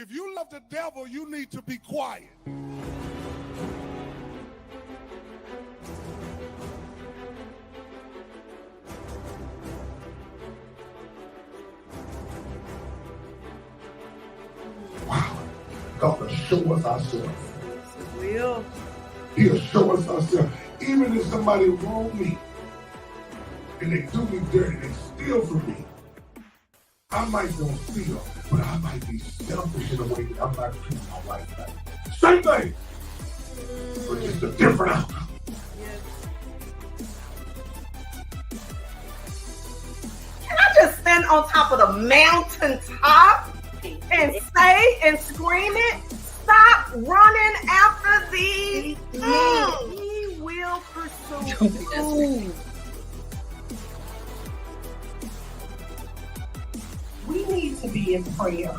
If you love the devil, you need to be quiet. Wow. God will show us ourselves. He will. He'll show us ourselves. Even if somebody wrong me and they do me dirty, they steal from me. I might don't steal, but I might be selfish in a way that I'm not treating my wife right. Same thing, but just a different outcome. Can I just stand on top of the mountaintop and say and scream it? Stop running after these. He will pursue you. We need to be in prayer.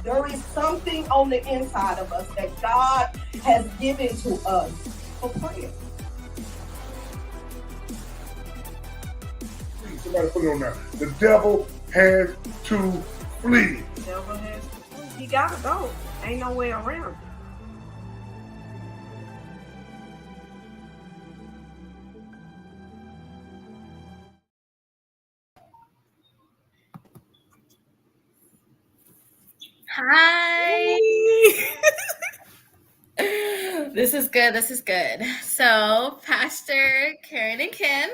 There is something on the inside of us that God has given to us for prayer. Somebody put it on there. The devil has to flee. The devil has to flee. He gotta go. Ain't no way around it. Hi. This is good. This is good. So Pastor Karen and Ken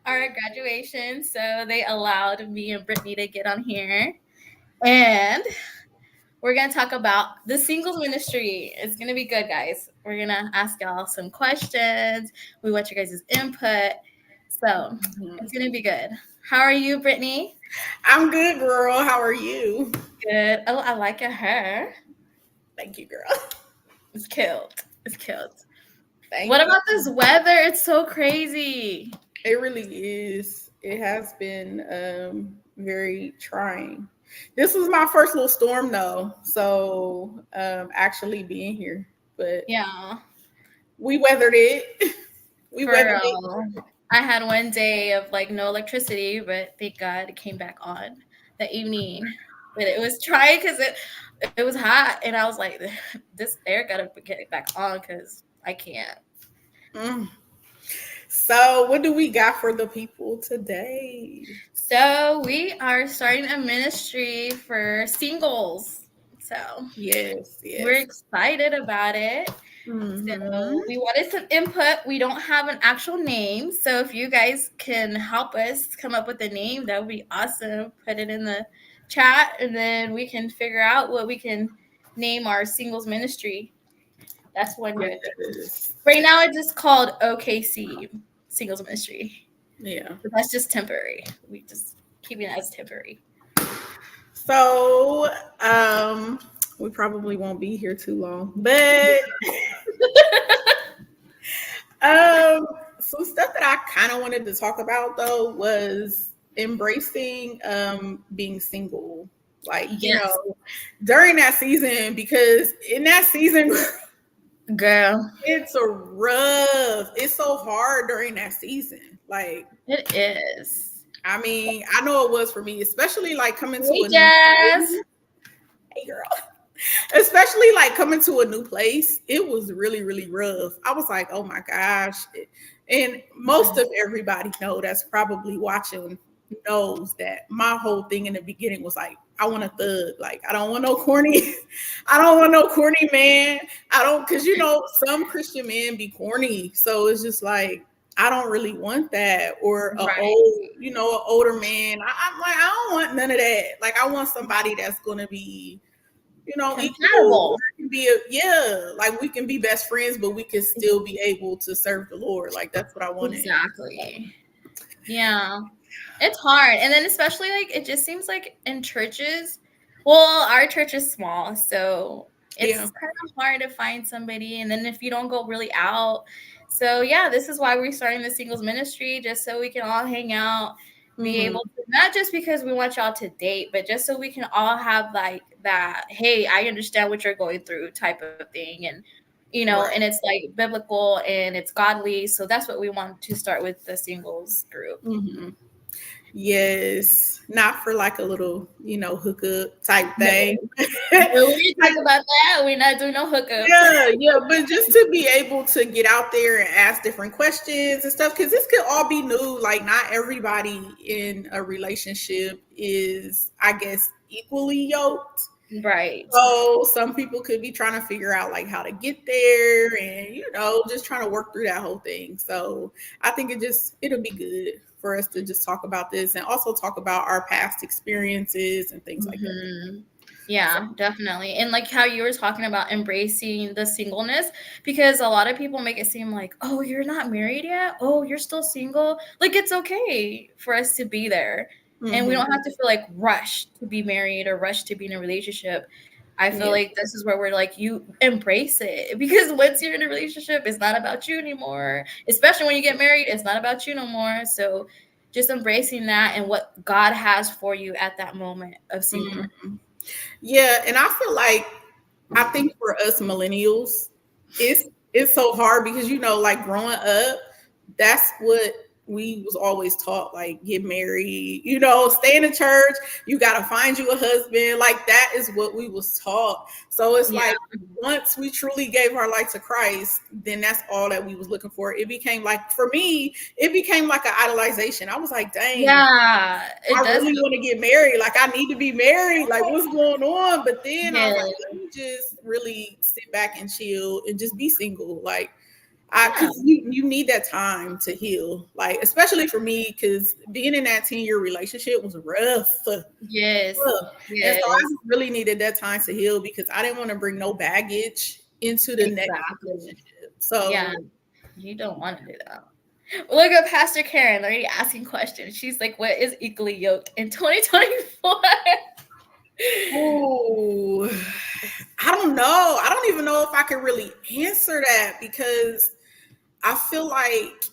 are at graduation, so they allowed me and Brittany to get on here. And we're going to talk about the singles ministry. It's going to be good, guys. We're going to ask y'all some questions. We want your guys' input. So it's going to be good. How are you, Brittany? I'm good, girl. How are you? Good. Oh, I like your hair. Thank you, girl. It's cute. It's cute. Thank What you. about this weather? It's so crazy. It really is. It has been very trying. This was my first little storm, though. So actually being here, but yeah, we weathered it. Weathered it. I had one day of like no electricity, but thank God it came back on that evening. But it was trying because it was hot, and I was like, this air gotta get it back on because I can't. So what do we got for the people today? So we are starting a ministry for singles. So yes. We're excited about it. So we wanted some input. We don't have an actual name. So if you guys can help us come up with a name, that would be awesome. Put it in the chat, and then we can figure out what we can name our singles ministry. That's one good thing. Right now it's just called OKC Singles Ministry. Yeah. But that's just temporary. We just keep it as temporary. So we probably won't be here too long, but some stuff that I kind of wanted to talk about though was embracing being single, like you know, during that season, because in that season, girl, it's so hard during that season. Like it is. I mean, I know it was for me, especially like coming to a new place. Hey girl. Especially like coming to a new place, it was really, really rough. I was like, oh my gosh. And most of everybody that's probably watching knows that my whole thing in the beginning was like, I want a thug. Like, I don't want no corny. I don't want no corny man. Because some Christian men be corny. So it's just like, I don't really want that. Or an older man. I'm like, I don't want none of that. Like, I want somebody that's gonna be equal. Like we can be best friends, but we can still be able to serve the Lord. Like that's what I wanted. Exactly. Yeah. It's hard. And then especially like it just seems like in churches, well, our church is small, so it's kind of hard to find somebody. And then if you don't go really out. So yeah, this is why we're starting the singles ministry, just so we can all hang out, be able to, not just because we want y'all to date, but just so we can all have like that, hey, I understand what you're going through type of thing. And, and it's like biblical and it's godly. So that's what we want to start with the singles group. Yes, not for like a little, hookup type thing. We talk about that. We're not doing no hookup. Yeah, but just to be able to get out there and ask different questions and stuff, because this could all be new. Like, not everybody in a relationship is, I guess, equally yoked. Right. So some people could be trying to figure out like how to get there and just trying to work through that whole thing. So I think it'll be good for us to just talk about this and also talk about our past experiences and things like that. Yeah, definitely. And like how you were talking about embracing the singleness, because a lot of people make it seem like, oh, you're not married yet? Oh, you're still single? Like, it's okay for us to be there. And we don't have to feel like rushed to be married or rushed to be in a relationship. I feel like this is where we're like, you embrace it, because once you're in a relationship, it's not about you anymore. Especially when you get married, it's not about you no more. So just embracing that and what God has for you at that moment of singleness. Yeah, and I think for us millennials, it's so hard because like growing up, that's what we was always taught, like get married, stay in the church, you got to find you a husband. Like that is what we was taught. So it's like once we truly gave our life to Christ, then that's all that we was looking for. It became like, for me, it became like an idolization. I was like, dang, I really want to get married. Like I need to be married. Like what's going on? But then I was like, let me just really sit back and chill and just be single. Like because you need that time to heal, like especially for me, because being in that 10-year relationship was rough. Yes. And so I really needed that time to heal because I didn't want to bring no baggage into the next relationship. So you don't want to do that. Look at Pastor Karen already asking questions. She's like, what is equally yoked in 2024? Oh, I don't know. I don't even know if I can really answer that, because I feel like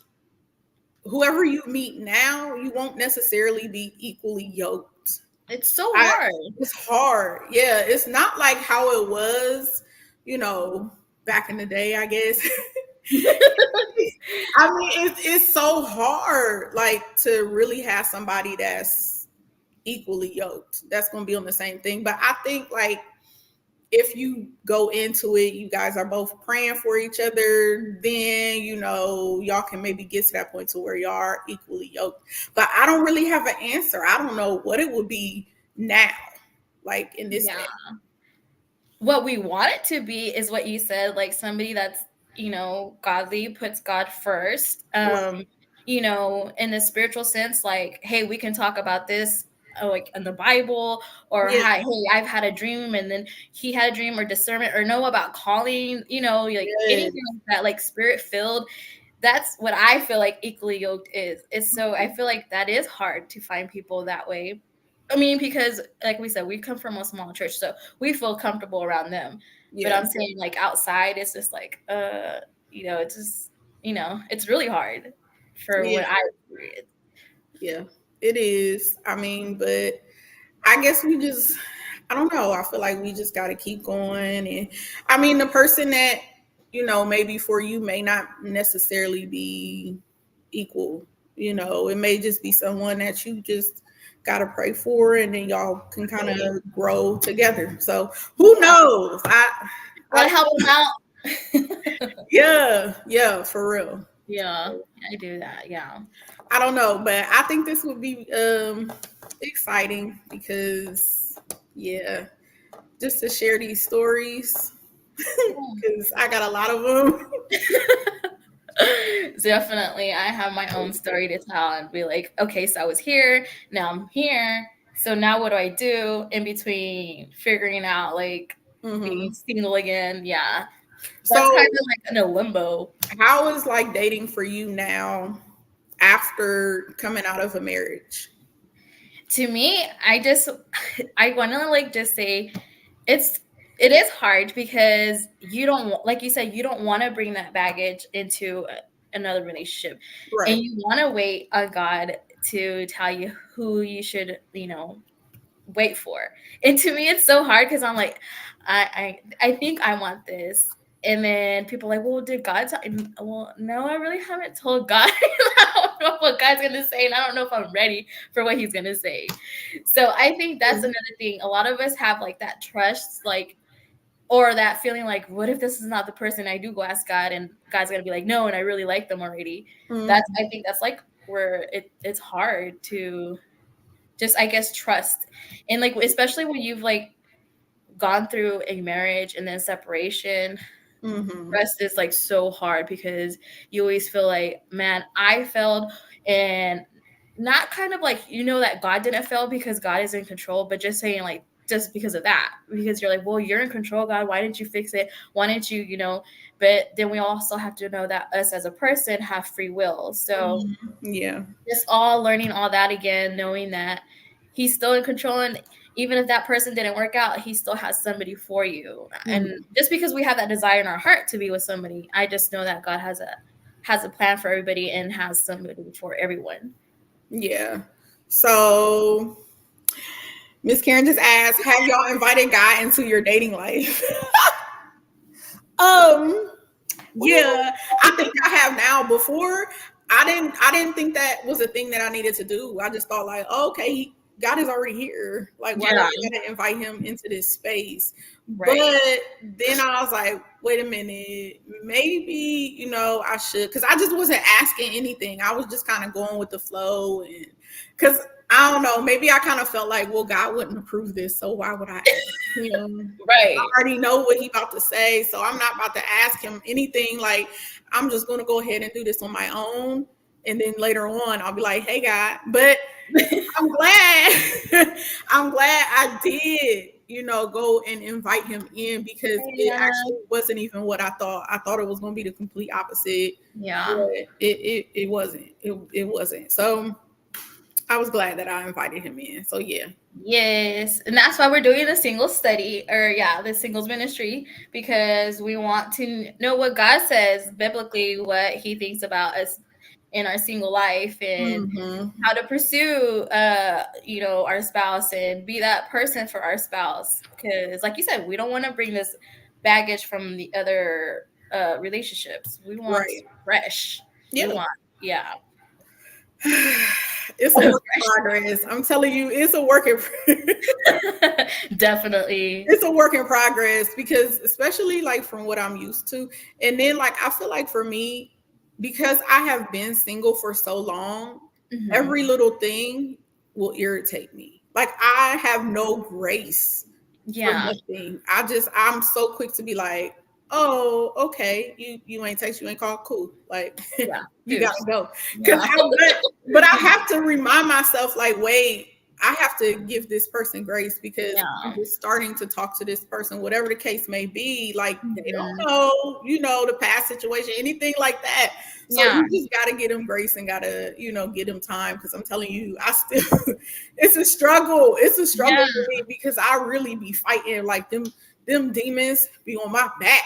whoever you meet now, you won't necessarily be equally yoked. It's so hard. It's hard. Yeah, it's not like how it was, back in the day, I guess. I mean, it's so hard, like to really have somebody that's equally yoked. That's going to be on the same thing. But I think like if you go into it, you guys are both praying for each other, then, y'all can maybe get to that point to where y'all are equally yoked. But I don't really have an answer. I don't know what it would be now, like in this day. What we want it to be is what you said, like somebody that's, godly, puts God first, in the spiritual sense, like, hey, we can talk about this like in the Bible, or hey, I've had a dream, and then he had a dream, or discernment, or know about calling, like anything like that, like spirit filled. That's what I feel like equally yoked is. So I feel like that is hard to find people that way. I mean, because like we said, we come from a small church, so we feel comfortable around them. But I'm saying like outside, it's just like, it's just, it's really hard for what I experienced. Yeah, it is. I mean, but I guess I don't know. I feel like we just got to keep going. And I mean, the person that, maybe for you may not necessarily be equal. It may just be someone that you just got to pray for, and then y'all can kind of grow together. So who knows? I'll help them out. Yeah, for real. Yeah, I do that. Yeah. I don't know, but I think this would be exciting because, just to share these stories, because I got a lot of them. Definitely. I have my own story to tell and be like, okay, so I was here, now I'm here. So now what do I do in between figuring out like being single again? Yeah. That's kind of like in a limbo. How is like dating for you now after coming out of a marriage? To me, I want to like just say it is hard because you don't, like you said, you don't want to bring that baggage into another relationship. Right. And you want to wait on God to tell you who you should, wait for. And to me, it's so hard because I'm like, I think I want this. And then people are like, well, did God tell? Well, no, I really haven't told God. I don't know what God's going to say. And I don't know if I'm ready for what he's going to say. So I think that's another thing. A lot of us have like that trust, like, or that feeling like, what if this is not the person? I do go ask God and God's going to be like, no, and I really like them already. I think that's like where it's hard to just, I guess, trust. And like, especially when you've like gone through a marriage and then separation, trust is like so hard because you always feel like, man, I failed. And not kind of like, that God didn't fail because God is in control, but just saying like, just because of that, because you're like, well, you're in control, God, why didn't you fix it? Why didn't you, but then we also have to know that us as a person have free will. So just all learning all that again, knowing that he's still in control. And even if that person didn't work out, he still has somebody for you. And just because we have that desire in our heart to be with somebody, I just know that God has a plan for everybody and has somebody for everyone. Yeah. So Miss Karen just asked, have y'all invited God into your dating life? Yeah, I think I have now. Before, I didn't think that was a thing that I needed to do. I just thought like, oh, okay, God is already here. Like, why do I gotta invite him into this space? Right. But then I was like, wait a minute, maybe, I should, because I just wasn't asking anything. I was just kind of going with the flow. And because I don't know, maybe I kind of felt like, well, God wouldn't approve this, so why would I ask him? Right. I already know what he's about to say, so I'm not about to ask him anything. Like, I'm just going to go ahead and do this on my own. And then later on, I'll be like, hey, God. But I'm glad I did, go and invite him in, because it actually wasn't even what I thought. I thought it was going to be the complete opposite. Yeah. But it wasn't. It wasn't. So I was glad that I invited him in. So yeah. Yes. And that's why we're doing the singles study, or the singles ministry, because we want to know what God says biblically, what he thinks about us in our single life, and how to pursue our spouse and be that person for our spouse. Because like you said, we don't want to bring this baggage from the other relationships. We want fresh. Yeah. We want, it's a work in progress. I'm telling you, it's a work in definitely. It's a work in progress, because especially like from what I'm used to. And then like I feel like for me, because I have been single for so long, every little thing will irritate me. Like I have no grace for nothing. I'm so quick to be like, oh, okay, you ain't text, you ain't call, cool. Like you gotta go. But I have to remind myself, like, wait, I have to give this person grace, because I'm just starting to talk to this person, whatever the case may be. Like they don't know, the past situation, anything like that. So you just gotta get them grace and gotta, get them time. Because I'm telling you, it's a struggle. It's a struggle for me, because I really be fighting like them demons be on my back.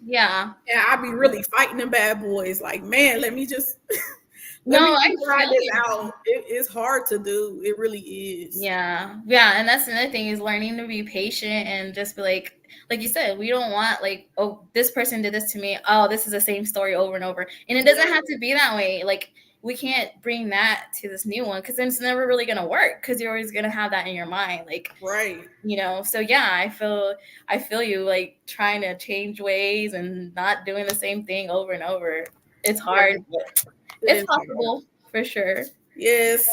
Yeah. And I be really fighting them bad boys. Like, man, let me just I try this out. It's hard to do. It really is. Yeah. And that's another thing, is learning to be patient and just be like you said, we don't want like, oh, this person did this to me. Oh, this is the same story over and over. And it doesn't have to be that way. Like, we can't bring that to this new one, because then it's never really going to work, because you're always going to have that in your mind. Like, so I feel you, like trying to change ways and not doing the same thing over and over. It's hard, but it's possible for sure. Yes.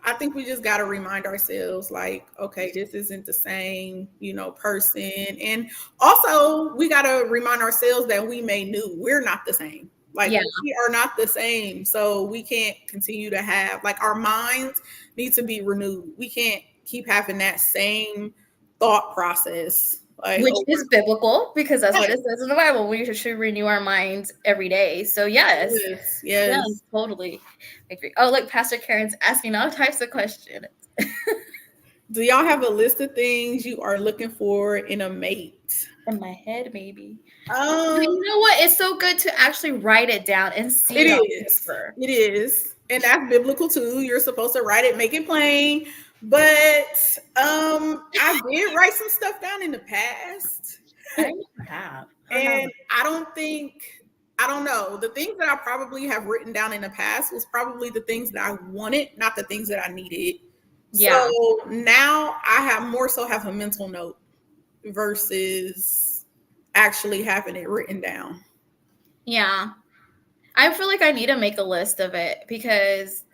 I think we just got to remind ourselves, like, okay, this isn't the same, person. And also we got to remind ourselves that we may knew we're not the same. Like we are not the same. So we can't continue to have, like, our minds need to be renewed. We can't keep having that same thought process. Like, which is biblical, because that's what it says in the Bible. We should renew our minds every day. So yes, totally agree. Oh, look, Pastor Karen's asking all types of questions. Do y'all have a list of things you are looking for in a mate? In my head, maybe. You know what? It's so good to actually write it down and see it. It is, and that's biblical too. You're supposed to write it, make it plain. But I did write some stuff down in the past. I don't have. And I don't know. The things that I probably have written down in the past was probably the things that I wanted, not the things that I needed. Yeah. So now I have more so have a mental note versus actually having it written down. Yeah. I feel like I need to make a list of it because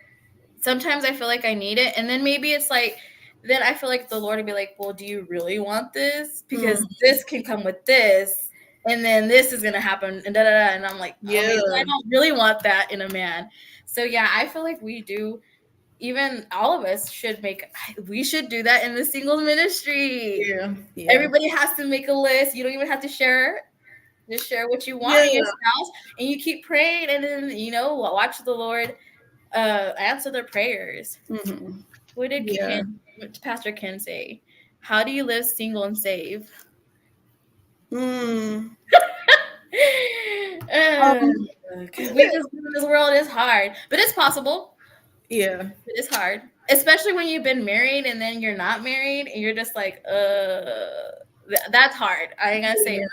sometimes I feel like I need it. And then maybe it's like, then I feel like the Lord would be like, well, do you really want this? Because this can come with this. And then this is going to happen. And And I'm like, Yeah. okay, so I don't really want that in a man. So yeah, I feel like we do. Even all of us we should do that in the singles ministry. Yeah. Everybody has to make a list. You don't even have to share. Just share what you want in your spouse, and you keep praying, and then watch the Lord answer their prayers. Mm-hmm. What did Pastor Ken say? How do you live single and save? Because we just live in this world is hard, but it's possible. Yeah, it is hard, especially when you've been married and then you're not married, and you're just like, that's hard. I ain't gonna say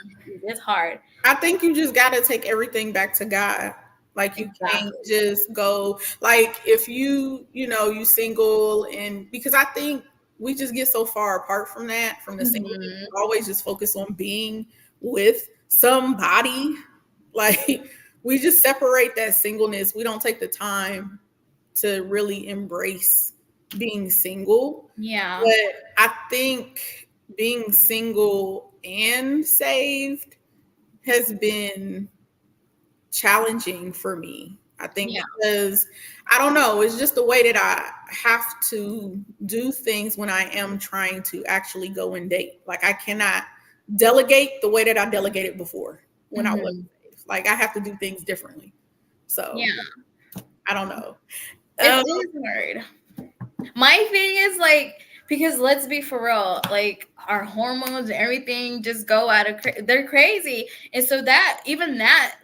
it's hard. I think you just got to take everything back to God. Like you can't just go like if you single, and because I think we just get so far apart from that, from the single, always just focus on being with somebody. Like we just separate that singleness. We don't take the time to really embrace being single. Yeah. But I think being single and saved has been challenging for me. I think because I don't know, it's just the way that I have to do things when I am trying to actually go and date. Like I cannot delegate the way that I delegated before when I wasn't saved. Like I have to do things differently. So I don't know. It is hard. My thing is like, because let's be for real, like our hormones and everything just go out of they're crazy. And so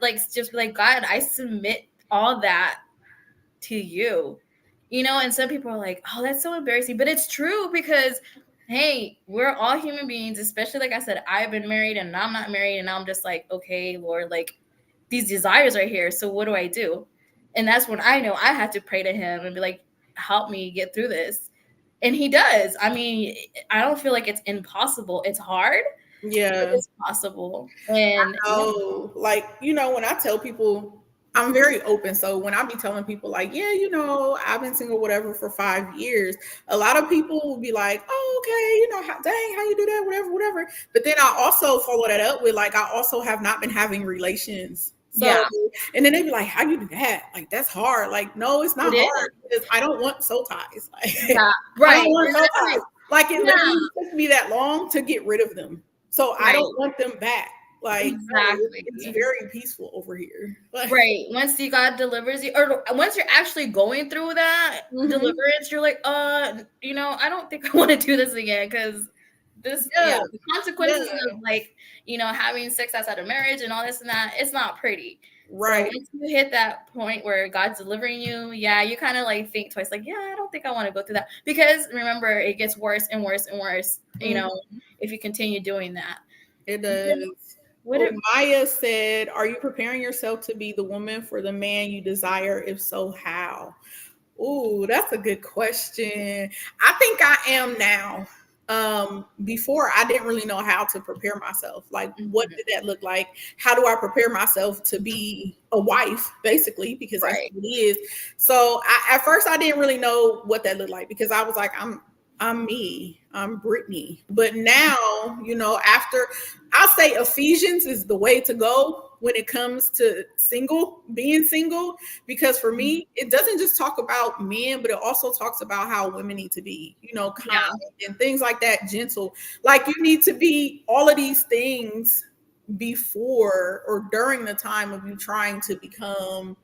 like just like, God, I submit all that to you, and some people are like, oh, that's so embarrassing. But it's true because, hey, we're all human beings, especially like I said, I've been married and I'm not married. And I'm just like, okay, Lord, like these desires are here. So what do I do? And that's when I know I have to pray to him and be like, help me get through this. And he does. I mean, I don't feel like it's impossible. It's hard. Yeah. But it's possible. And like, when I tell people, I'm very open. So when I be telling people like, I've been single, whatever, for 5 years, a lot of people will be like, oh, okay, how you do that, whatever. But then I also follow that up with like, I also have not been having relations. So, and then they be like, how you do that? Like, that's hard. Like, no, it's not hard because I don't want soul ties. Like, I don't want soul ties. Like, it literally took me that long to get rid of them. So I don't want them back. Like, it's very peaceful over here. Like, once God delivers you, or once you're actually going through that deliverance, you're like, I don't think I want to do this again because the consequences of like, having sex outside of marriage and all this and that, it's not pretty. Right. So once you hit that point where God's delivering you, you kind of like think twice, like, I don't think I want to go through that. Because remember, it gets worse and worse and worse, if you continue doing that. It does. Maya said, are you preparing yourself to be the woman for the man you desire? If so, how? Ooh, that's a good question. I think I am now. Before I didn't really know how to prepare myself. Like, what did that look like? How do I prepare myself to be a wife, basically, because that's what it is. So at first I didn't really know what that looked like because I was like, I'm me, I'm Brittany. But now, after I'll say Ephesians is the way to go when it comes to being single, because for me, it doesn't just talk about men, but it also talks about how women need to be, kind and things like that, gentle. Like you need to be all of these things before or during the time of you trying to become,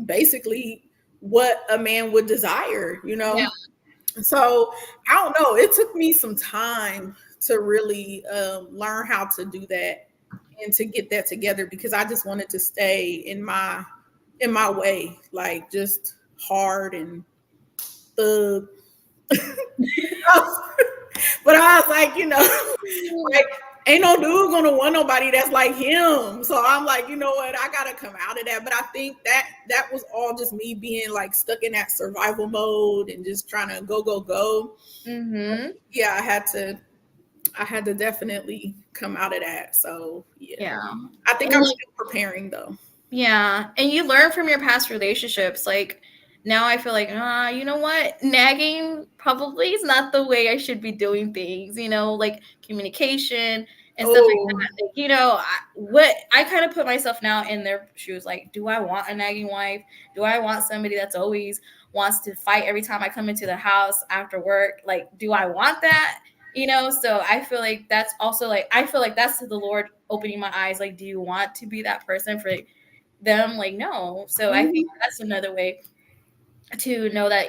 basically what a man would desire, So I don't know. It took me some time to really learn how to do that and to get that together because I just wanted to stay in my way, like just hard and thug. But I was like, like ain't no dude gonna want nobody that's like him. So I'm like, you know what? I gotta come out of that. But I think that was all just me being like stuck in that survival mode and just trying to go. Mm-hmm. Yeah, I had to definitely come out of that. So yeah. I think I'm still preparing though. Yeah. And you learn from your past relationships. Like now I feel like, you know what? Nagging probably is not the way I should be doing things, you know, like communication and stuff like that. Like, you know, I kind of put myself now in their shoes. Like, do I want a nagging wife? Do I want somebody that's always wants to fight every time I come into the house after work? Like, do I want that? You know, so I feel like that's also like, I feel like that's the Lord opening my eyes. Like, do you want to be that person for them? Like, no. So I think that's another way to know that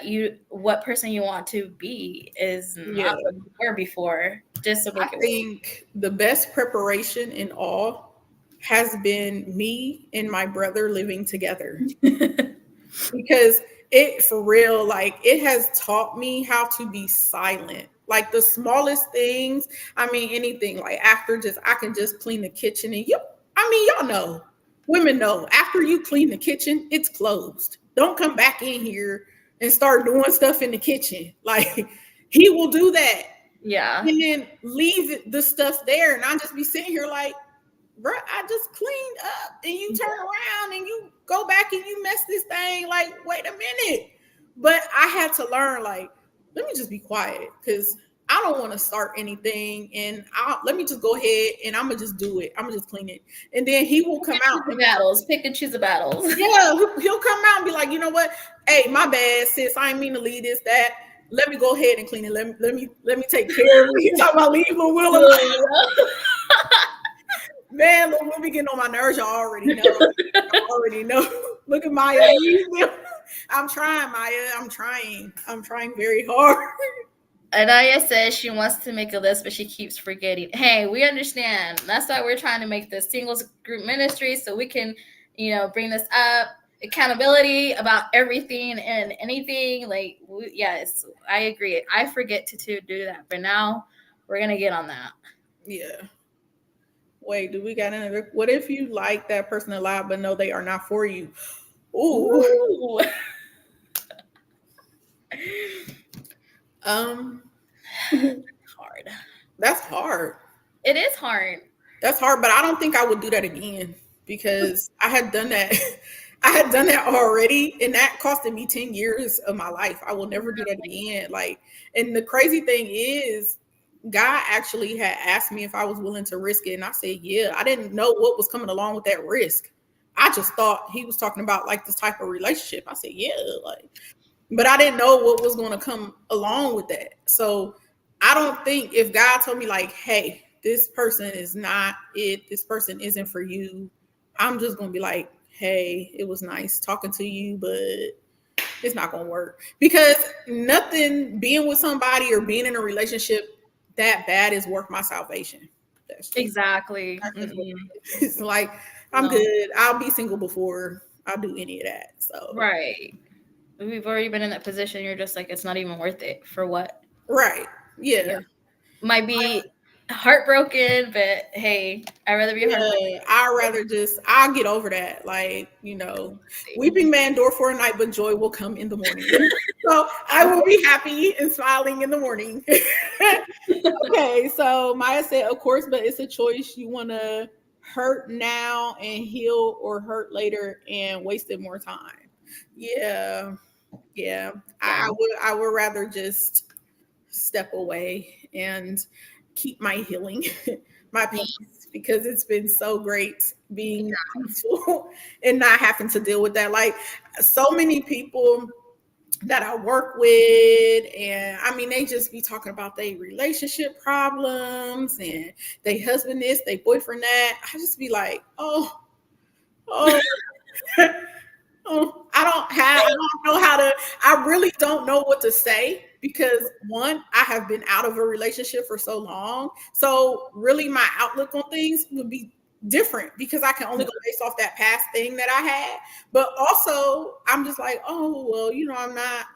what person you want to be is not what you were before. Just to make I think the best preparation in all has been me and my brother living together. Because it, for real, like it has taught me how to be silent. Like the smallest things, I mean, anything like after I can just clean the kitchen and y'all know, women know, after you clean the kitchen, it's closed. Don't come back in here and start doing stuff in the kitchen. Like he will do that. Yeah. And then leave the stuff there. And I'll just be sitting here like, bro, I just cleaned up, and you turn around and you go back and you mess this thing. Like, wait a minute. But I had to learn, like, let me just be quiet because I don't want to start anything. And let me just go ahead and I'm going to just do it. I'm going to just clean it. And then he will come out. Pick and choose the battles. Yeah, he'll come out and be like, you know what? Hey, my bad, sis. I didn't mean to leave this, that. Let me go ahead and clean it. Let me take care of it. He's talking about leaving Will alone. Man, look, we'll be getting on my nerves. Y'all already know. Look at Maya. I'm trying, Maya. I'm trying very hard. Anaya says she wants to make a list, but she keeps forgetting. Hey, we understand. That's why we're trying to make the singles group ministry so we can, bring this up. Accountability about everything and anything. Like, yes, I agree. I forget to do that. But now we're going to get on that. Yeah. Wait, do we got another? What if you like that person a lot, but no, they are not for you? Ooh. Hard. That's hard. It is hard. That's hard, but I don't think I would do that again because I had done that. I had done that already, and that costed me 10 years of my life. I will never do that again. Like, and the crazy thing is, God actually had asked me if I was willing to risk it. And I said, yeah. I didn't know what was coming along with that risk. I just thought he was talking about like this type of relationship. I said, yeah, but I didn't know what was going to come along with that. So I don't think if God told me like, hey, this person is not it, this person isn't for you, I'm just going to be like, hey, it was nice talking to you, but it's not going to work. Because nothing being with somebody or being in a relationship that bad is worth my salvation. Exactly. It's like, I'm good. I'll be single before I'll do any of that. So right. We've already been in that position. You're just like, it's not even worth it. For what? Right. Yeah. Might be heartbroken, but hey, I'd rather be heartbroken. I'll get over that. Like, weeping may endure for a night, but joy will come in the morning. So I will be happy and smiling in the morning. Okay, so Maya said, of course, but it's a choice. You want to hurt now and heal, or hurt later and wasted more time. Yeah. I would rather just step away and keep my healing, my peace, because it's been so great being peaceful and not having to deal with that. Like, so many people that I work with, and I mean, they just be talking about their relationship problems and they husband this, they boyfriend that. I just be like, oh, I really don't know what to say, because one, I have been out of a relationship for so long. So really my outlook on things would be different because I can only go based off that past thing that I had. But also I'm just like, oh, well,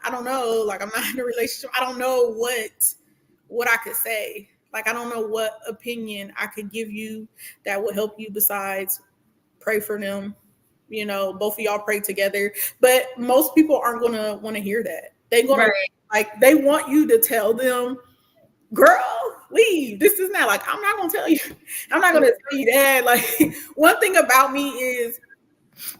I don't know. Like, I'm not in a relationship. I don't know what I could say. Like, I don't know what opinion I could give you that would help you besides pray for them. You know, both of y'all pray together, but most people aren't going to want to hear that. They're going to like, they want you to tell them, girl, leave. This is not like, I'm not going to tell you. I'm not going to tell you that. Like, one thing about me is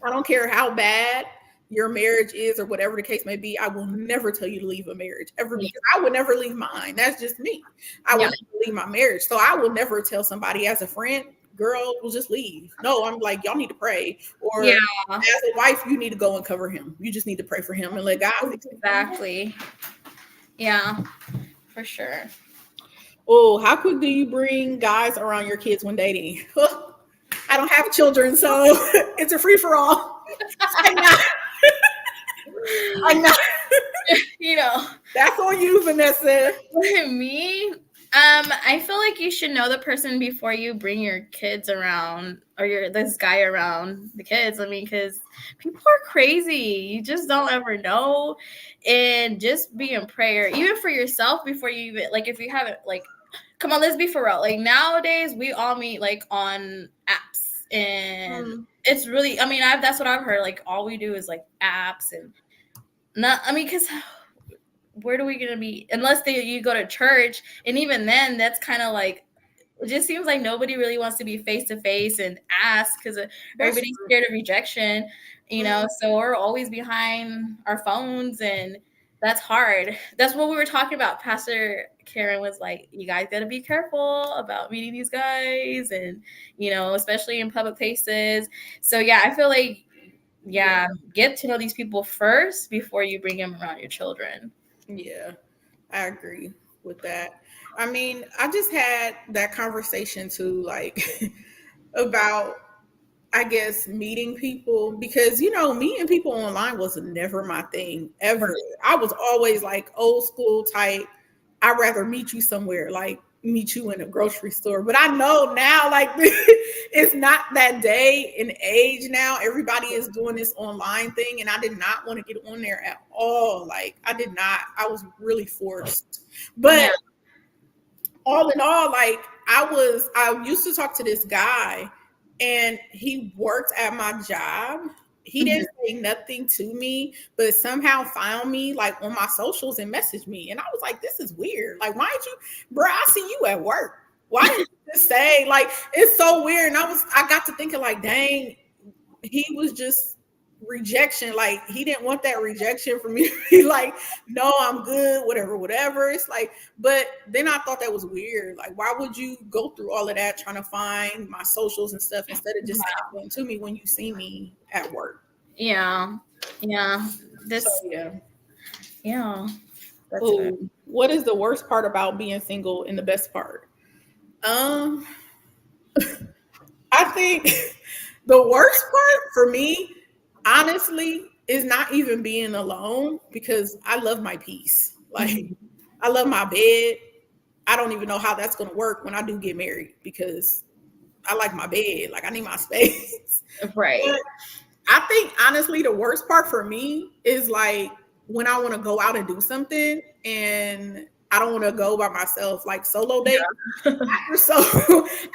I don't care how bad your marriage is or whatever the case may be. I will never tell you to leave a marriage ever, because I would never leave mine. That's just me. I would never leave my marriage. So I will never tell somebody as a friend, girl, will just leave. No, I'm like, y'all need to pray. Or as a wife, you need to go and cover him. You just need to pray for him and let God fix it. Exactly. Yeah, for sure. Oh, how quick do you bring guys around your kids when dating? I don't have children, so it's a free for all. I'm not. You know, that's on you, Vanessa. Me, I feel like you should know the person before you bring your kids around, or this guy around the kids. I mean, because people are crazy. You just don't ever know, and just be in prayer, even for yourself, before you even, like, if you haven't, like, come on, let's be for real. Like, nowadays, we all meet like on apps, and it's really, I mean, that's what I've heard. Like, all we do is like apps, and not, I mean, because where are we gonna be unless you go to church, and even then, that's kind of like, it just seems like nobody really wants to be face to face and ask, because everybody's scared of rejection, you know. So we're always behind our phones, and that's hard. That's what we were talking about. Pastor Karen was like, you guys got to be careful about meeting these guys, and, you know, especially in public places. So yeah, I feel like, get to know these people first before you bring them around your children. Yeah, I agree with that. I mean, I just had that conversation too, like, about, I guess, meeting people, because, you know, meeting people online was never my thing ever. I was always like old school type. I'd rather meet you somewhere, like meet you in a grocery store. But I know now, like, it's not that day and age now. Everybody is doing this online thing, and I did not want to get on there at all. Like, I did not. I was really forced. But all in all, like, I used to talk to this guy, and he worked at my job. He didn't say nothing to me, but somehow found me like on my socials and messaged me. And I was like, this is weird. Like, why did you, bro, I see you at work. Why did you just say, like, it's so weird. And I got to thinking, like, dang, he was just rejection. Like, he didn't want that rejection from me to be like, no, I'm good, whatever. It's like, but then I thought that was weird. Like, why would you go through all of that trying to find my socials and stuff instead of just saying to me when you see me at work? Yeah. That's what is the worst part about being single and the best part? I think the worst part for me, honestly, is not even being alone, because I love my peace. Like, I love my bed. I don't even know how that's going to work when I do get married, because I like my bed. Like, I need my space. Right. But I think, honestly, the worst part for me is like when I want to go out and do something and I don't want to go by myself, like solo dates.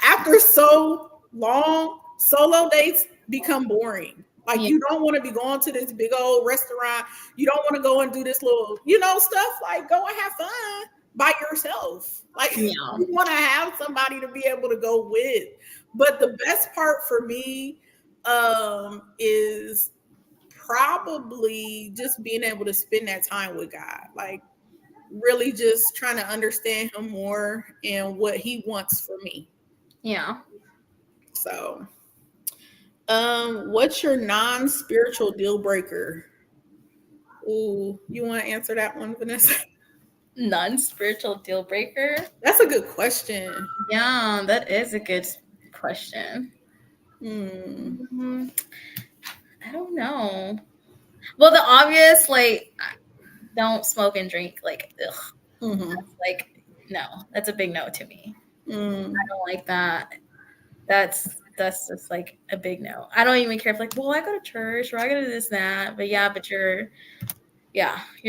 After so long, solo dates become boring. Like, you don't want to be going to this big old restaurant. You don't want to go and do this little, stuff. Like, go and have fun by yourself. Like, you want to have somebody to be able to go with. But the best part for me is probably just being able to spend that time with God. Like, really just trying to understand him more and what he wants for me. Yeah. So, what's your non-spiritual deal breaker? Ooh, you want to answer that one, Vanessa? Non-spiritual deal breaker? That's a good question. Yeah, that is a good question. I don't know. Well, the obvious, like, don't smoke and drink. Like, ugh. That's like, no, that's a big no to me. I don't like that. That's just like a big no. I don't even care if, like, well, I go to church or I go to this, that. But you're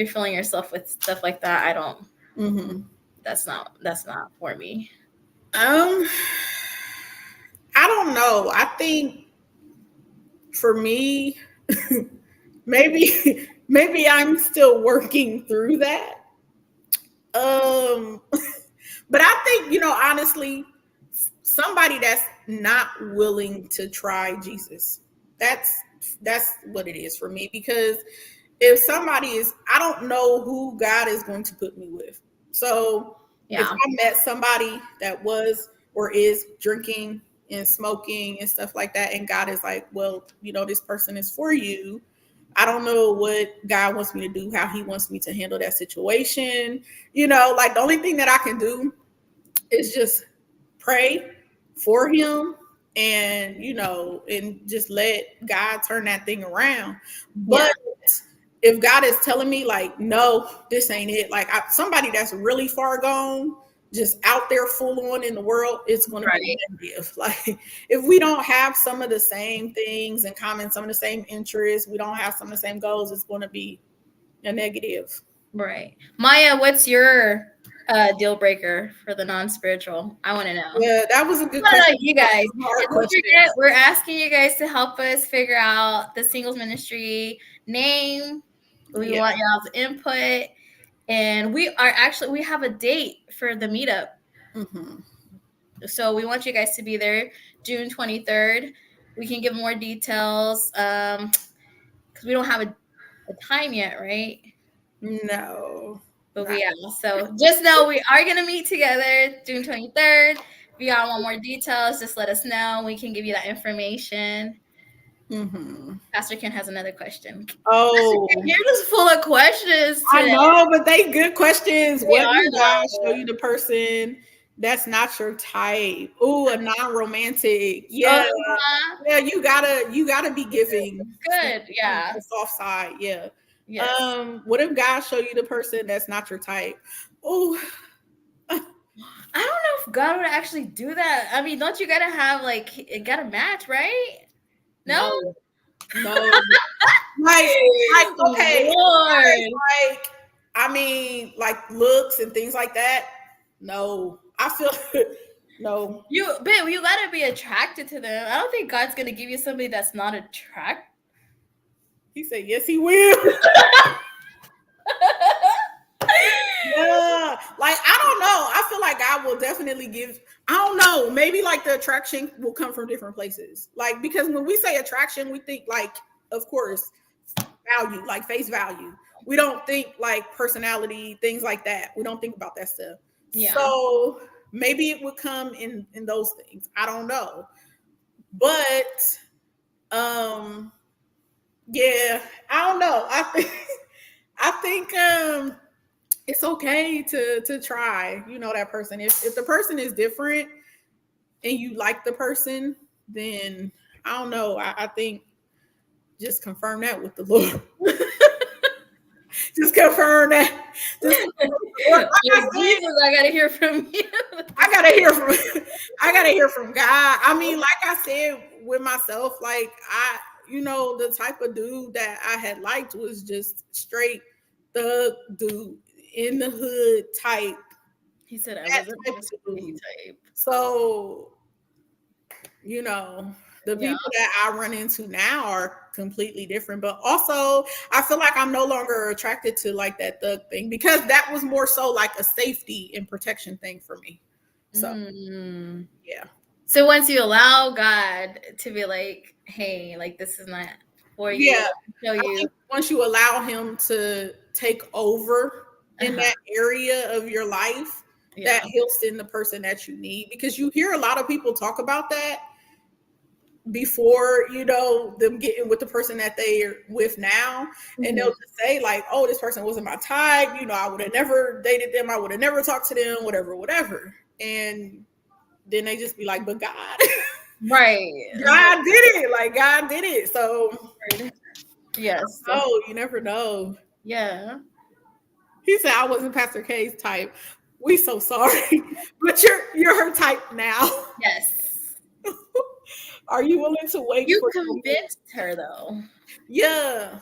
filling yourself with stuff like that. I don't. That's not for me. I don't know. I think for me, maybe I'm still working through that. But I think, honestly, somebody that's not willing to try Jesus. That's what it is for me, because if somebody is, I don't know who God is going to put me with. So if I met somebody that was or is drinking and smoking and stuff like that, and God is like, well, this person is for you, I don't know what God wants me to do, how he wants me to handle that situation. Like the only thing that I can do is just pray for him and, and just let God turn that thing around. But if God is telling me like, no, this ain't it, like somebody that's really far gone, just out there full on in the world, it's going to be negative. Like if we don't have some of the same things in common, some of the same interests, we don't have some of the same goals, it's going to be a negative. Right. Maya, what's your deal breaker for the non-spiritual? I want to know. Yeah, that was a good question. You guys, don't forget, we're asking you guys to help us figure out the singles ministry name. We want y'all's input, and we have a date for the meetup. Mm-hmm. So we want you guys to be there June 23rd. We can give more details because we don't have a time yet, right? No. But so just know we are going to meet together June 23rd. If you all want more details, just let us know. We can give you that information. Mm-hmm. Pastor Ken has another question. Oh, you're just full of questions today. I know, but they good questions. What do God show you the person that's not your type? Ooh, a non-romantic. Yeah. Yeah, you gotta be giving. Good. Yeah. The soft side. Yeah. Yes. What if God show you the person that's not your type? Oh, I don't know if God would actually do that. I mean, don't you gotta have it gotta match, right? No. like okay. Like I mean, like looks and things like that. No, I feel no. You gotta be attracted to them. I don't think God's gonna give you somebody that's not attracted. He said, yes, he will. Yeah, like I don't know. I feel like God will definitely give. I don't know. Maybe like the attraction will come from different places. Like because when we say attraction, we think like, of course, value, like face value. We don't think like personality, things like that. We don't think about that stuff. Yeah. So maybe it would come in those things. I don't know, but yeah, I don't know. I think it's okay to try, that person. If the person is different and you like the person, then I don't know. I think just confirm that with the Lord. Just confirm that. Jesus, I gotta hear from you. I gotta hear from God. I mean, like I said with myself, like the type of dude that I had liked was just straight thug dude in the hood type. He said I wasn't type. So, the people that I run into now are completely different. But also, I feel like I'm no longer attracted to like that thug thing because that was more so like a safety and protection thing for me. So, yeah. So once you allow God to be like, hey, like this is not for you. Yeah. Once you allow him to take over in that area of your life, that he'll send the person that you need. Because you hear a lot of people talk about that before, them getting with the person that they're with now. And they'll just say like, oh, this person wasn't my type. I would have never dated them. I would have never talked to them, whatever. And then they just be like, but God. Right. God did it. Like God did it. So yes. Oh, you never know. Yeah. He said I wasn't Pastor K's type. We so sorry. But you're her type now. Yes. Are you willing to wait? You convinced her though. Yeah.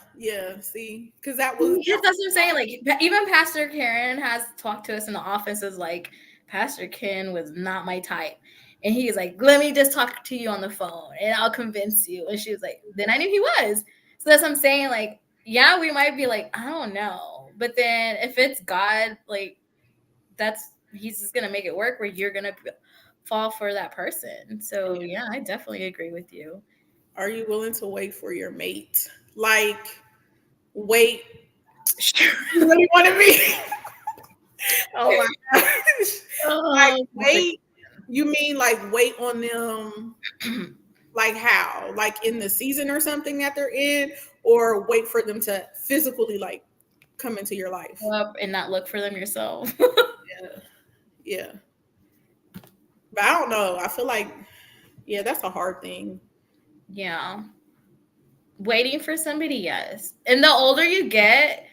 See, because that's what I'm saying. Like even Pastor Karen has talked to us in the office as like Pastor Ken was not my type. And he was like, let me just talk to you on the phone and I'll convince you. And she was like, then I knew he was. So that's what I'm saying. Like, yeah, we might be like, I don't know. But then if it's God, like, he's just going to make it work where you're going to fall for that person. So yeah, I definitely agree with you. Are you willing to wait for your mate? Like, wait. You really want to be? Oh my gosh. Like, wait. You mean like wait on them? Like how? Like in the season or something that they're in, or wait for them to physically like come into your life up and not look for them yourself. Yeah. But I don't know. I feel like, yeah, that's a hard thing. Yeah. Waiting for somebody, yes. And the older you get,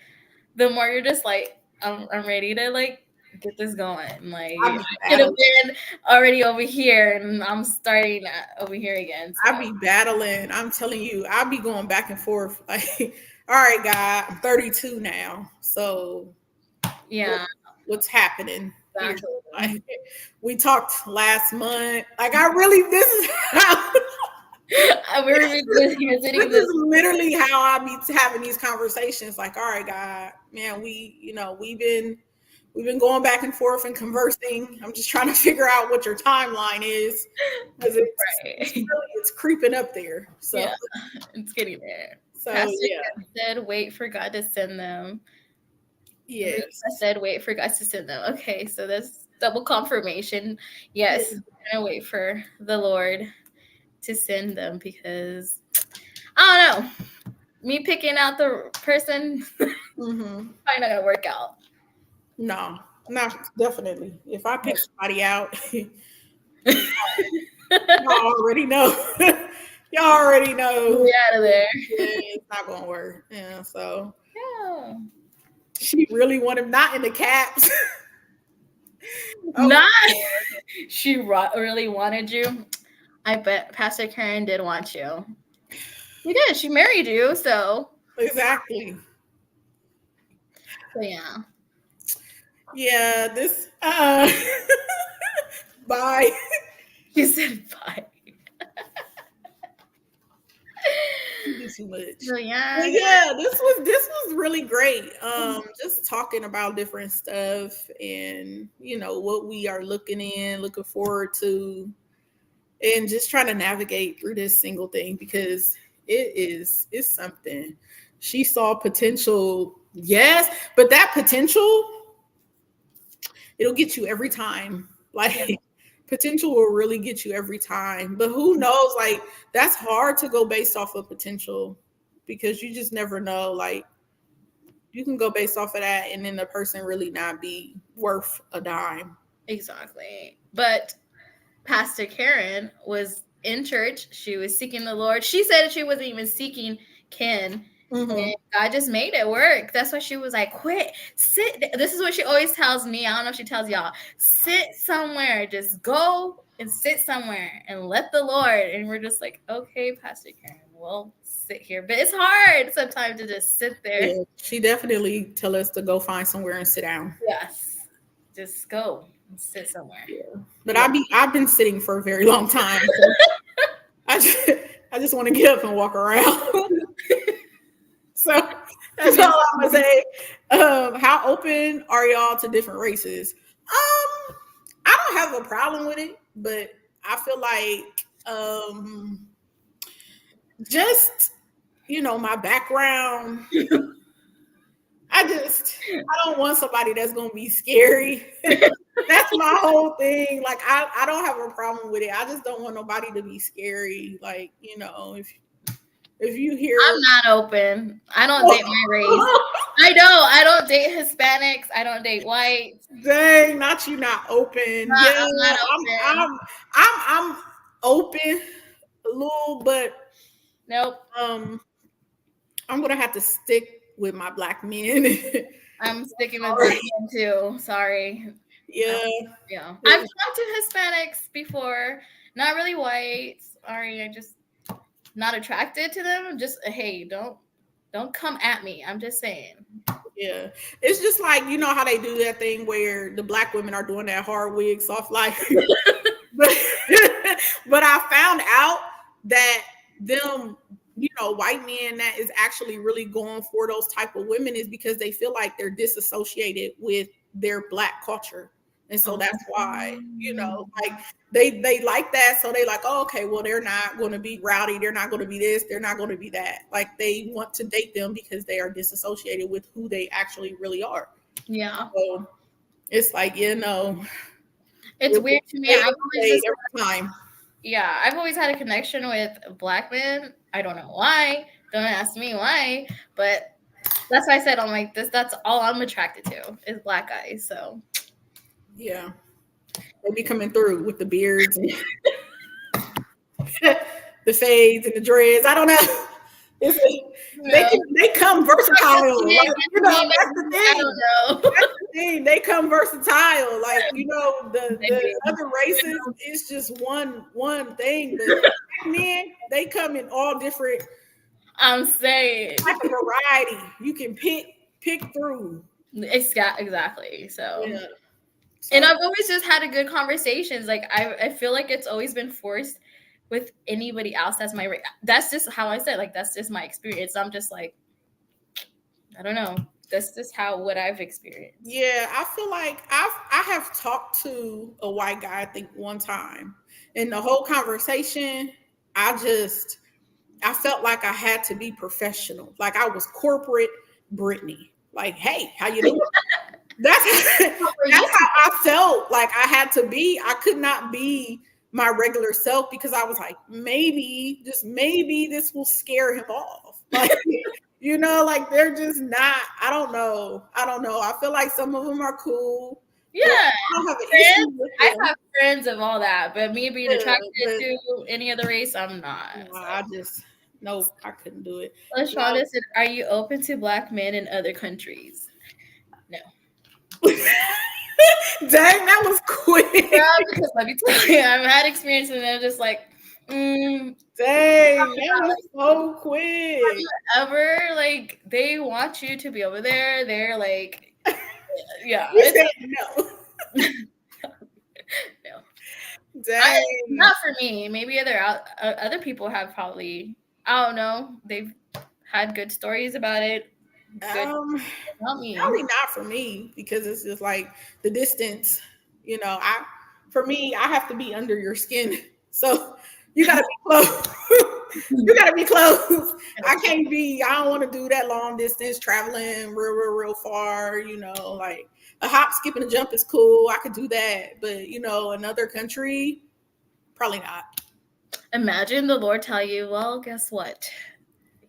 the more you're just like, I'm ready to like get this going. Like I could have been already over here and I'm starting over here again. So. I be battling. I'm telling you, I be going back and forth. Like, all right, God, I'm 32 now. So yeah. What's happening? Exactly. Like, we talked last month. Like, this is how this is literally how I be having these conversations. Like, all right, God, man, we've been going back and forth and conversing. I'm just trying to figure out what your timeline is because it's creeping up there. So yeah, it's getting there. So Pastor said, wait for God to send them. Yes. I said, wait for God to send them. Okay, so that's double confirmation. Yes, I'm gonna wait for the Lord to send them because I don't know. Me picking out the person probably not gonna work out. No, not definitely. If I pick somebody out, y'all already know. Y'all already know. Get out of there. It's not gonna work. Yeah. So. Yeah. She really wanted not in the caps. Not. She really wanted you. I bet Pastor Karen did want you. She did. She married you, so. Exactly. So yeah. Yeah, this bye. You said bye. Too much. So yeah. Yeah, this was really great. Just talking about different stuff and what we are looking forward to, and just trying to navigate through this single thing because it's something. She saw potential, yes, but that potential, it'll get you every time. Like potential will really get you every time. But who knows? Like that's hard to go based off of potential because you just never know. Like you can go based off of that and then the person really not be worth a dime. Exactly. But Pastor Karen was in church. She was seeking the Lord. She said she wasn't even seeking Ken. And God just made it work. That's why she was like, quit, sit. This is what she always tells me. I don't know if she tells y'all. Sit somewhere. Just go and sit somewhere and let the Lord. And we're just like, okay, Pastor Karen, we'll sit here. But it's hard sometimes to just sit there. Yeah, she definitely tell us to go find somewhere and sit down. Yes. Just go and sit somewhere. Yeah. But I've been sitting for a very long time. So I just want to get up and walk around. So that's all I'm gonna say. How open are y'all to different races? I don't have a problem with it, but I feel like just my background. I don't want somebody that's gonna be scary. That's my whole thing. Like I don't have a problem with it. I just don't want nobody to be scary. Like if you hear, I'm not open. I don't date my race. I don't date Hispanics. I don't date whites. Dang, not open. Yeah, I'm not open. I'm open a little, but nope. I'm gonna have to stick with my black men. I'm sticking with black men too. Sorry. Yeah. Yeah. I've talked to Hispanics before. Not really whites. Sorry, I just not attracted to them. Just hey, don't come at me. I'm just saying. Yeah, it's just like, you know how they do that thing where the black women are doing that hard wig, soft life. but, but I found out that them, you know, white men that is actually really going for those type of women is because they feel like they're disassociated with their black culture. And so that's why, you know, like they like that. So they like, oh, okay, well, they're not going to be rowdy. They're not going to be this. They're not going to be that. Like they want to date them because they are disassociated with who they actually really are. Yeah. So it's like, you know, it's weird to me. I've always just, every time. Yeah, I've always had a connection with black men. I don't know why. Don't ask me why, but that's why I said I'm like this. That's all I'm attracted to is black guys. So yeah, they be coming through with the beards and the fades and the dreads. I don't know. They come versatile. Like, you know, that's the thing. I don't know. That's the thing. They come versatile. Like, you know, the other races is just one thing. But men, they come in all different. I'm saying like a variety. You can pick through. Exactly. So. Yeah. And I've always just had a good conversations. Like I feel like it's always been forced with anybody else. That's just how I said. Like that's just my experience. I'm just like, I don't know. That's just what I've experienced. Yeah, I feel like I have talked to a white guy, I think one time, and the whole conversation, I felt like I had to be professional. Like I was corporate Brittany. Like, hey, how you doing? That's how I felt like I had to be. I could not be my regular self because I was like, maybe, just maybe this will scare him off. Like, you know, like they're just not, I don't know. I feel like some of them are cool. Yeah. I don't have an issue with them. I have friends of all that, but me being attracted to any other race, I'm not. Nope, I couldn't do it. LaShonda said, are you open to black men in other countries? No. Dang, that was quick. Yeah, because let me tell you, I've had experiences and I'm just like, dang, that was so quick. Ever like they want you to be over there? They're like, yeah, no. No. Dang. Not for me. Maybe other people have probably. I don't know. They've had good stories about it. Probably not for me because it's just like the distance. You know, for me, I have to be under your skin, so you gotta be close. You gotta be close. I don't want to do that long distance traveling real far. You know, like a hop, skip, and a jump is cool. I could do that, but you know, another country, probably not. Imagine the Lord tell you, well, guess what?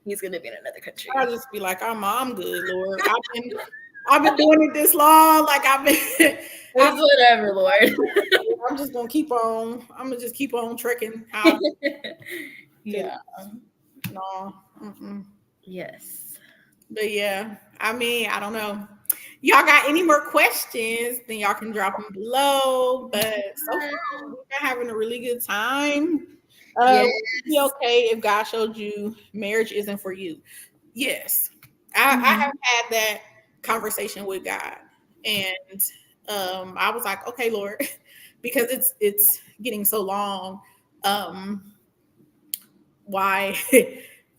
He's going to be in another country. I'll just be like, I'm good, Lord. I've been doing it this long. Like whatever, Lord. I'm just gonna keep on trekking out. Yeah. No. Mm-mm. Yes. But yeah, I mean, I don't know. Y'all got any more questions? Then y'all can drop them below. But so far, we've been having a really good time. Yes. Be okay if God showed you marriage isn't for you. Yes, I have had that conversation with God, and I was like, okay, Lord, because it's getting so long. Why?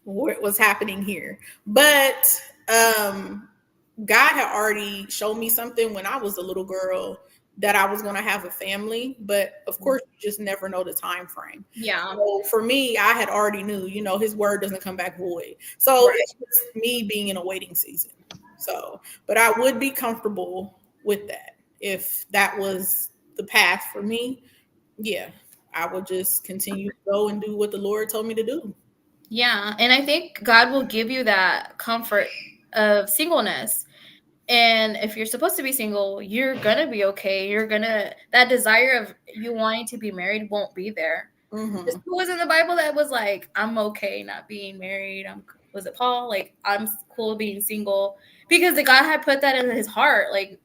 What was happening here? But God had already shown me something when I was a little girl that I was going to have a family, but of course you just never know the time frame. Yeah. So for me, I had already knew, you know, his word doesn't come back void. So It's just me being in a waiting season. So, but I would be comfortable with that. If that was the path for me, yeah, I would just continue to go and do what the Lord told me to do. Yeah. And I think God will give you that comfort of singleness. And if you're supposed to be single, you're going to be okay. That desire of you wanting to be married won't be there. Mm-hmm. Who was in the Bible that was like, I'm okay not being married? Was it Paul? Like, I'm cool being single. Because the God had put that in his heart, like,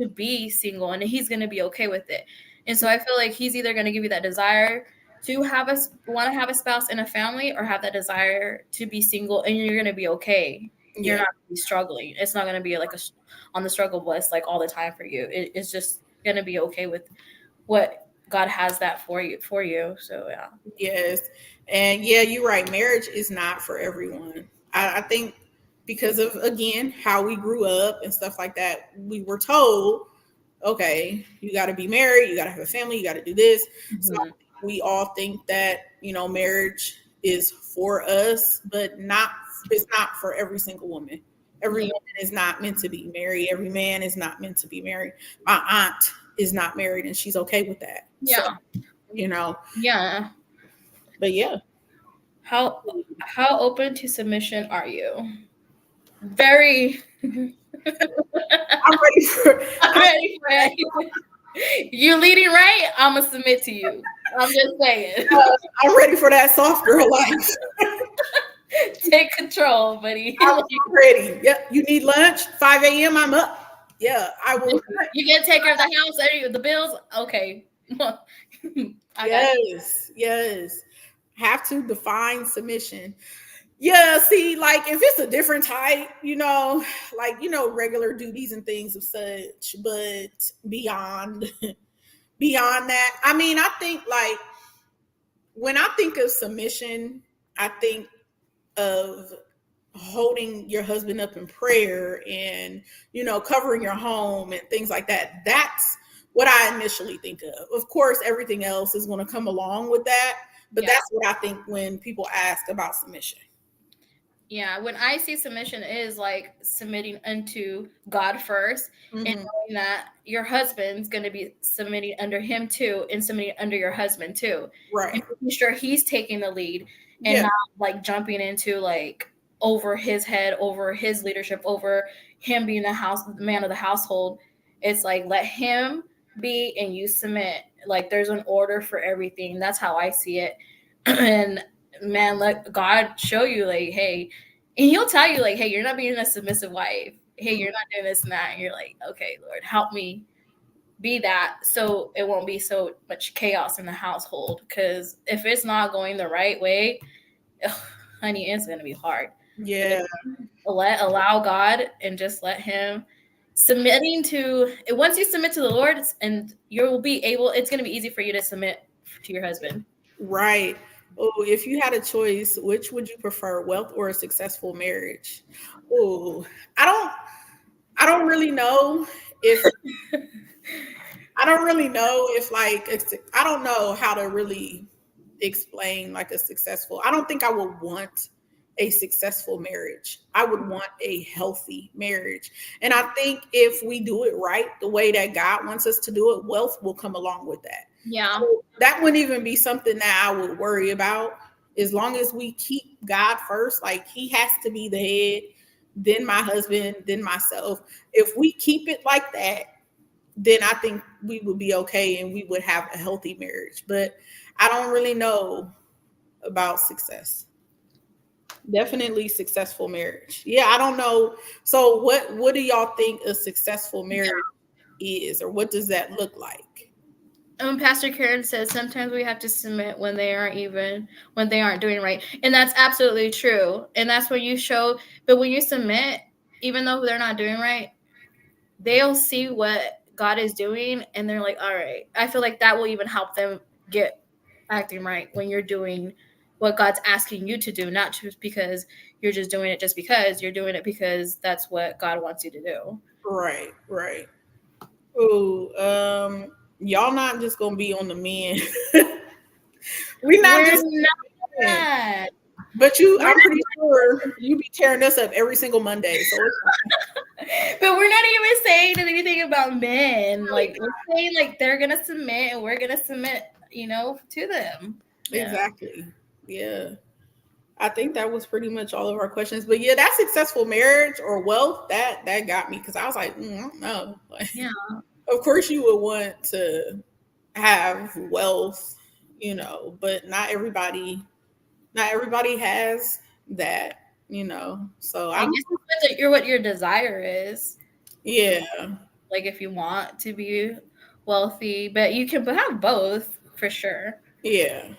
to be single. And he's going to be okay with it. And so I feel like he's either going to give you that desire to want to have a spouse and a family, or have that desire to be single and you're going to be okay. you're not gonna be struggling. It's not going to be like on the struggle bus like all the time for you. It's just going to be okay with what God has that for you. So yeah. Yes. And yeah, you're right. Marriage is not for everyone. I think because of, again, how we grew up and stuff like that, we were told, okay, you got to be married, you got to have a family, you got to do this. Mm-hmm. So we all think that, marriage is for us, but it's not for every single woman. Every woman is not meant to be married. Every man is not meant to be married. My aunt is not married and she's okay with that. Yeah. So, Yeah. But yeah. How open to submission are you? Very. I'm ready for it. You leading right, I'm gonna submit to you. I'm just saying. I'm ready for that soft girl life. Take control, buddy. I'm ready. Yep. You need lunch? 5 a.m. I'm up. Yeah, I will. You can take care of the house, the bills. Okay. Yes. Have to define submission. Yeah, see, like if it's a different type, regular duties and things of such, but beyond that, I mean, I think like when I think of submission, I think of holding your husband up in prayer and, covering your home and things like that. That's what I initially think of. Of course, everything else is going to come along with that, but that's what I think when people ask about submission. Yeah, when I see submission is like submitting unto God first, and knowing that your husband's going to be submitting under him too, and submitting under your husband too. Right. And making sure he's taking the lead and not like jumping into like over his head, over his leadership, over him being the man of the household. It's like, let him be and you submit. Like there's an order for everything. That's how I see it. And man, let God show you like, hey, and he'll tell you like, hey, you're not being a submissive wife. Hey, you're not doing this and that. And you're like, okay, Lord, help me be that so it won't be so much chaos in the household. Because if it's not going the right way, honey, it's going to be hard. Yeah. Allow God and just let him submitting to it. Once you submit to the Lord and you'll be able, it's going to be easy for you to submit to your husband. Right. Oh, if you had a choice, which would you prefer, wealth or a successful marriage? Oh, I don't really know if I don't know how to really explain like a successful. I don't think I would want a successful marriage. I would want a healthy marriage. And I think if we do it right, the way that God wants us to do it, wealth will come along with that. Yeah. So that wouldn't even be something that I would worry about as long as we keep God first. Like he has to be the head, then my husband, then myself. If we keep it like that, then I think we would be okay and we would have a healthy marriage. But I don't really know about success. Definitely successful marriage. Yeah, I don't know. So what do y'all think a successful marriage is, or what does that look like? Pastor Karen says sometimes we have to submit when they aren't doing right. And that's absolutely true. And that's when you show, but when you submit, even though they're not doing right, they'll see what God is doing and they're like, all right. I feel like that will even help them get acting right when you're doing what God's asking you to do, not just because you're just doing it just because you're doing it because that's what God wants you to do. Right. Oh, y'all not just gonna be on the men. We're not. But I'm pretty sure you be tearing us up every single Monday. So but we're not even saying anything about men. Like we're saying like they're gonna submit and we're gonna submit, to them. Exactly. Yeah. I think that was pretty much all of our questions. But yeah, that successful marriage or wealth, that got me because I was like, I don't know. Yeah. Of course you would want to have wealth, but not everybody has that, So I guess it's what your desire is. Yeah. Like if you want to be wealthy, but you can have both for sure. Yeah.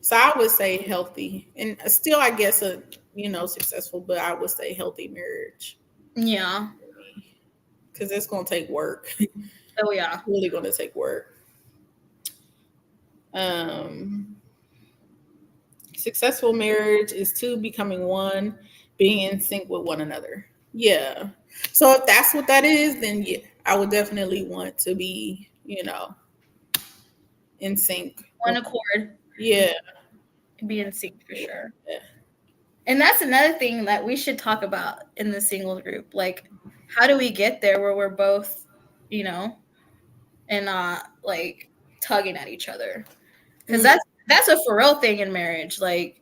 So I would say healthy, and still, I guess successful, but I would say healthy marriage. Yeah, because it's gonna take work. Oh yeah, It's really gonna take work. Successful marriage is two becoming one, being in sync with one another. Yeah. So if that's what that is, then yeah, I would definitely want to be, in sync. one accord. Yeah. Be in sync for sure. Yeah. And that's another thing that we should talk about in the singles group. Like, how do we get there where we're both, and not like tugging at each other? Because that's a for real thing in marriage. Like,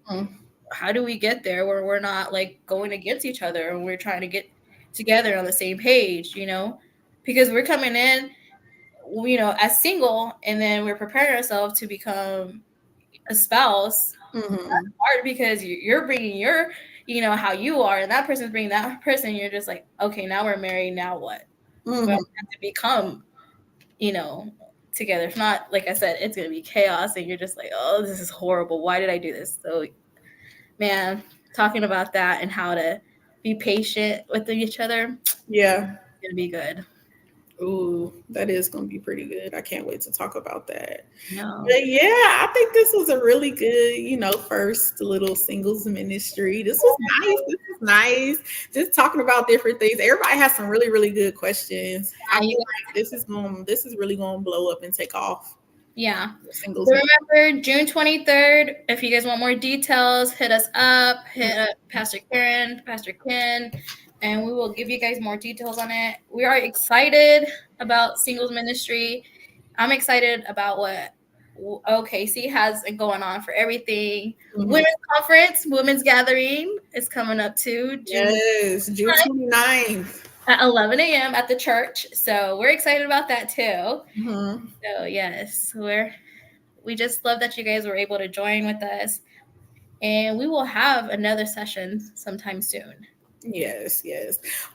how do we get there where we're not like going against each other and we're trying to get together on the same page? Because we're coming in, as single, and then we're preparing ourselves to become a spouse. That's hard because you're bringing your, how you are, and that person's bringing that person. You're just like, okay, now we're married. Now what? We have to become, together. If not, like I said, it's gonna be chaos, and you're just like, oh, this is horrible. Why did I do this? So, man, talking about that and how to be patient with each other. Yeah, it's gonna be good. Ooh, that is going to be pretty good. I can't wait to talk about that. No. But yeah, I think this was a really good, first little singles ministry. This was nice. This was nice. Just talking about different things. Everybody has some really, really good questions. I feel like this is really going to blow up and take off. Yeah. Singles. So remember, June 23rd, if you guys want more details, hit us up, hit up Pastor Karen, Pastor Ken, and we will give you guys more details on it. We are excited about singles ministry. I'm excited about what OKC has going on for everything. Women's conference, women's gathering is coming up too. June 29th. At 11 a.m. at the church. So we're excited about that too. So yes, we just love that you guys were able to join with us. And we will have another session sometime soon. Yes.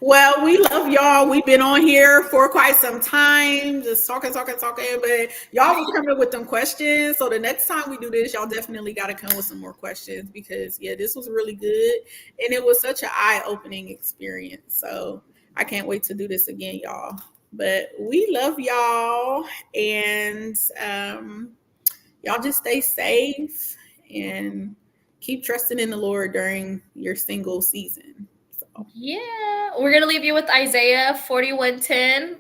Well, we love y'all. We've been on here for quite some time, just talking, but y'all were coming with them questions. So the next time we do this, y'all definitely got to come with some more questions because, this was really good. And it was such an eye-opening experience. So I can't wait to do this again, y'all. But we love y'all. And y'all just stay safe and keep trusting in the Lord during your single season. Yeah, we're going to leave you with Isaiah 41:10.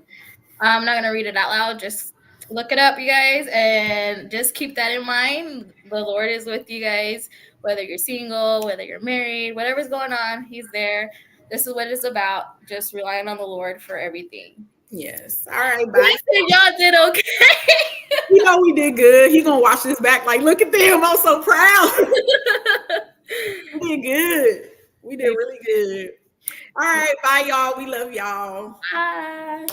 I'm not going to read it out loud. Just look it up, you guys, and just keep that in mind. The Lord is with you guys, whether you're single, whether you're married, whatever's going on, he's there. This is what it's about, just relying on the Lord for everything. Yes. All right, bye. Y'all did okay. We did good. He's going to watch this back like, look at them. I'm so proud. We did good. We did really good. All right, bye, y'all. We love y'all. Bye.